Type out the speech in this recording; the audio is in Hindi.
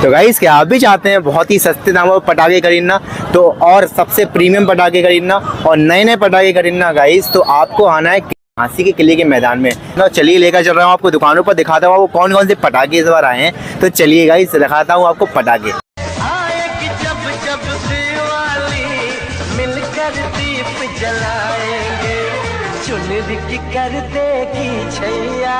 तो गाइस क्या आप भी चाहते हैं बहुत ही सस्ते दामों पर पटाखे खरीदना तो और सबसे प्रीमियम पटाखे खरीदना और नए नए पटाखे खरीदना गाइस, तो आपको आना है झांसी के किले के मैदान में। तो चलिए लेकर चल रहा हूँ आपको दुकानों पर, दिखाता हूँ आपको कौन कौन से पटाखे इस बार आए हैं। तो चलिए गाइस दिखाता हूँ आपको पटाखे। जलाएंगे चुनरी की कर देगी छैया।